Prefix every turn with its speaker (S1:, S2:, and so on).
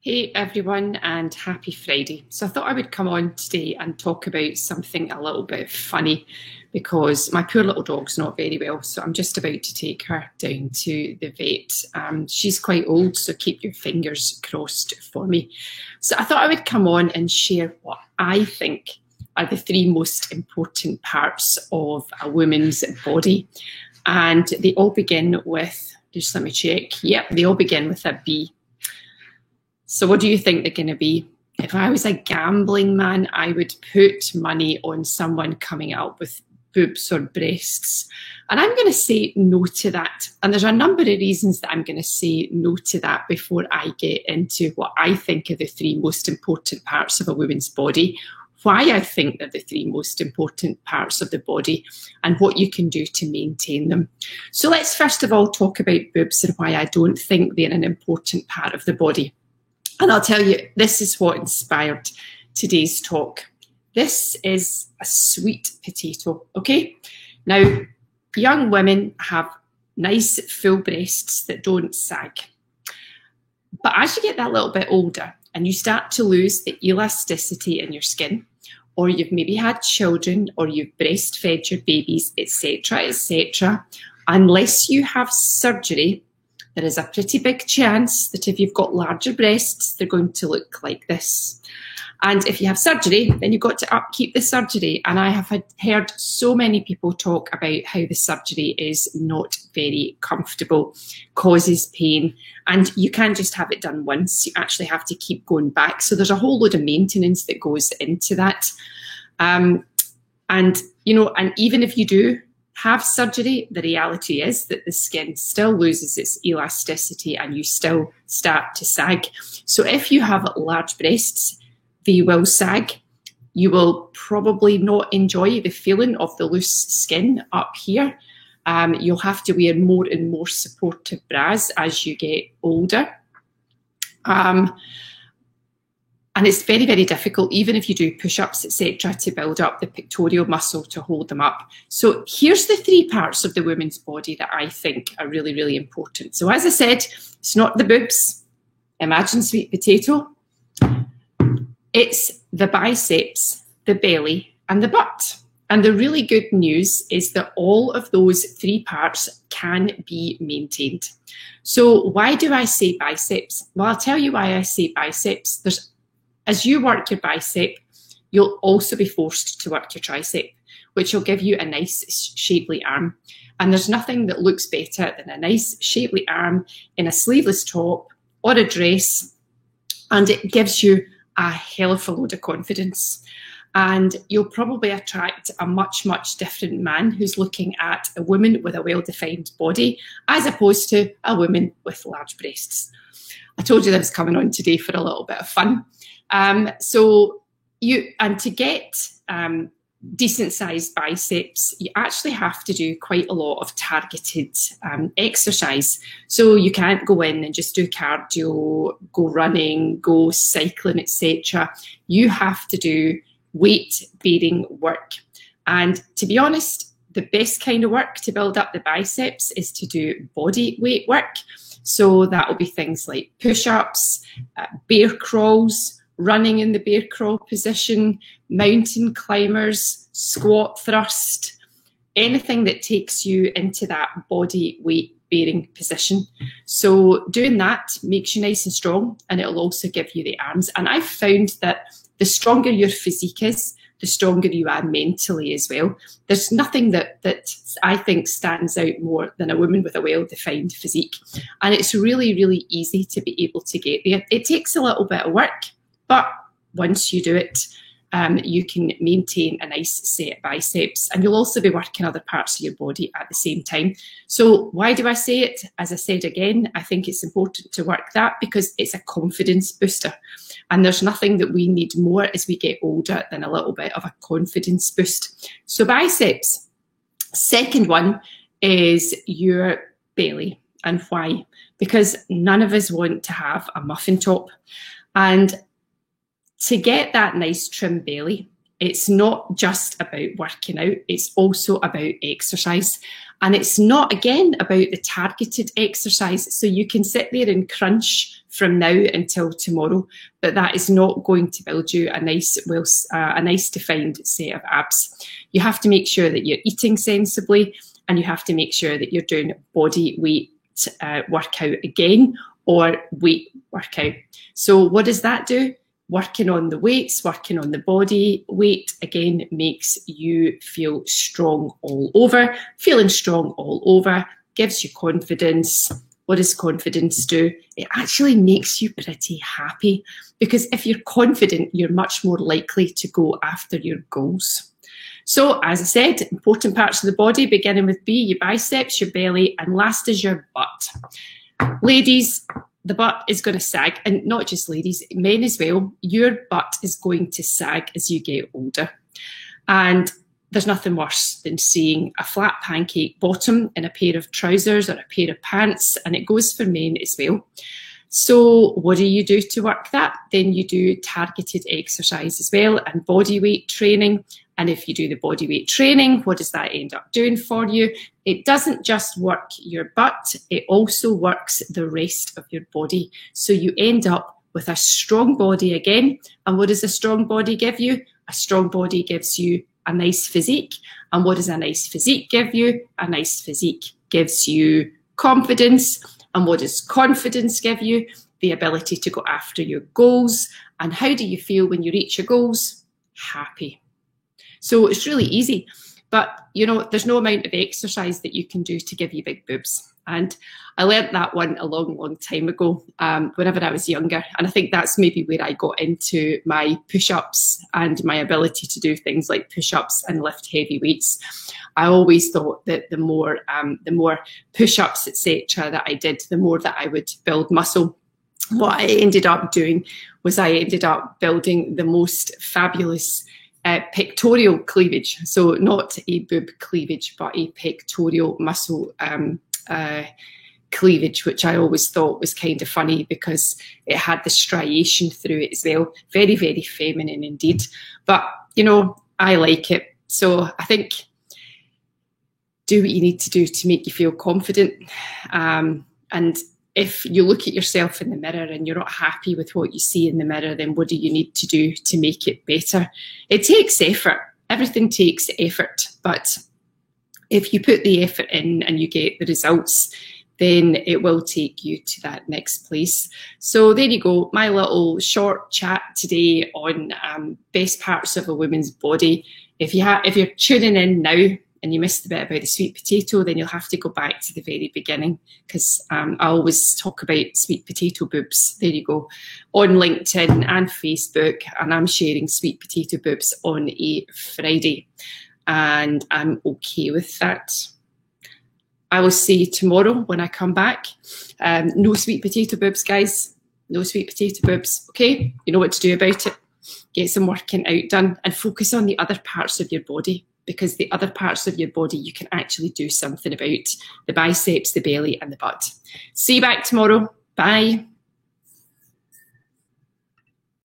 S1: Hey everyone, and happy Friday. So I thought I would come on today and talk about something a little bit funny because my poor little dog's not very well. So I'm just about to take her down to the vet. She's quite old, so keep your fingers crossed for me. So I thought I would come on and share what I think are the three most important parts of a woman's body. And they all begin with, just let me check. Yep, they all begin with a B. So what do you think they're going to be? If I was a gambling man, I would put money on someone coming out with boobs or breasts. And I'm going to say no to that. And there's a number of reasons that I'm going to say no to that before I get into what I think are the three most important parts of a woman's body, why I think they're the three most important parts of the body, and what you can do to maintain them. So let's first of all talk about boobs and why I don't think they're an important part of the body. And I'll tell you, this is what inspired today's talk. This is a sweet potato, okay? Now, young women have nice full breasts that don't sag. But as you get that little bit older and you start to lose the elasticity in your skin, or you've maybe had children, or you've breastfed your babies, etc., unless you have surgery, there is a pretty big chance that if you've got larger breasts, they're going to look like this. And if you have surgery, then you've got to upkeep the surgery. And I have heard so many people talk about how the surgery is not very comfortable, causes pain, and you can't just have it done once. You actually have to keep going back. So there's a whole load of maintenance that goes into that. And even if you do have surgery, the reality is that the skin still loses its elasticity and you still start to sag. So if you have large breasts, they will sag. You will probably not enjoy the feeling of the loose skin up here. You'll have to wear more and more supportive bras as you get older. And it's very, very difficult, even if you do push-ups, etc., to build up the pectoral muscle to hold them up. So here's the three parts of the woman's body that I think are really, really important. So as I said, it's not the boobs. Imagine sweet potato. It's the biceps, the belly, and the butt. And the really good news is that all of those three parts can be maintained. So why do I say biceps? Well, I'll tell you why I say biceps. As you work your bicep, you'll also be forced to work your tricep, which will give you a nice shapely arm. And there's nothing that looks better than a nice shapely arm in a sleeveless top or a dress. And it gives you a hell of a load of confidence. And you'll probably attract a much, much different man who's looking at a woman with a well-defined body as opposed to a woman with large breasts. I told you that I was coming on today for a little bit of fun. To get decent sized biceps, you actually have to do quite a lot of targeted exercise. So you can't go in and just do cardio, go running, go cycling, etc. You have to do weight bearing work. And to be honest, the best kind of work to build up the biceps is to do body weight work. So that will be things like push-ups, bear crawls, running in the bear crawl position, mountain climbers, squat thrust, anything that takes you into that body weight bearing position. So doing that makes you nice and strong, and it'll also give you the arms. And I've found that the stronger your physique is, the stronger you are mentally as well. There's nothing that I think stands out more than a woman with a well-defined physique. And it's really, really easy to be able to get there. It takes a little bit of work, but once you do it, you can maintain a nice set of biceps, and you'll also be working other parts of your body at the same time. So why do I say it? As I said again, I think it's important to work that because it's a confidence booster. And there's nothing that we need more as we get older than a little bit of a confidence boost. So biceps. Second one is your belly. And why? Because none of us want to have a muffin top. And to get that nice trim belly, It's not just about working out, it's also about exercise. And it's not, again, about the targeted exercise. So you can sit there and crunch from now until tomorrow, but that is not going to build you a nice defined set of abs. You have to make sure that you're eating sensibly, and you have to make sure that you're doing body weight workout again, or weight workout. So what does that do? Working on the weights, working on the body weight, again, makes you feel strong all over. Feeling strong all over gives you confidence. What does confidence do? It actually makes you pretty happy, because if you're confident, you're much more likely to go after your goals. So, as I said, important parts of the body, beginning with B, your biceps, your belly, and last is your butt. Ladies, the butt is going to sag, and not just ladies, men as well. Your butt is going to sag as you get older. And there's nothing worse than seeing a flat pancake bottom in a pair of trousers or a pair of pants, and it goes for men as well. So what do you do to work that? Then you do targeted exercise as well, and body weight training. And if you do the body weight training, what does that end up doing for you? It doesn't just work your butt, it also works the rest of your body. So you end up with a strong body again. And what does a strong body give you? A strong body gives you a nice physique. And what does a nice physique give you? A nice physique gives you confidence. And what does confidence give you? The ability to go after your goals. And how do you feel when you reach your goals? Happy. So it's really easy, but you know, there's no amount of exercise that you can do to give you big boobs. And I learnt that one a long, long time ago, whenever I was younger. And I think that's maybe where I got into my push-ups and my ability to do things like push-ups and lift heavy weights. I always thought that the more push-ups, etc., that I did, the more that I would build muscle. What I ended up doing was I ended up building the most fabulous pectoral cleavage. So not a boob cleavage, but a pectoral muscle cleavage, which I always thought was kind of funny because it had the striation through it as well. Very, very feminine indeed. But, you know, I like it. So I think do what you need to do to make you feel confident. And if you look at yourself in the mirror and you're not happy with what you see in the mirror, then what do you need to do to make it better? It takes effort. Everything takes effort. But if you put the effort in and you get the results, then it will take you to that next place. So there you go, my little short chat today on best parts of a woman's body. If you're tuning in now, and you missed the bit about the sweet potato, then you'll have to go back to the very beginning, because I always talk about sweet potato boobs. There you go, on LinkedIn and Facebook, and I'm sharing sweet potato boobs on a Friday, and I'm okay with that. I will see you tomorrow when I come back. No sweet potato boobs, guys. No sweet potato boobs, okay? You know what to do about it. Get some working out done and focus on the other parts of your body, because the other parts of your body you can actually do something about: the biceps, the belly, and the butt. See you back tomorrow. Bye.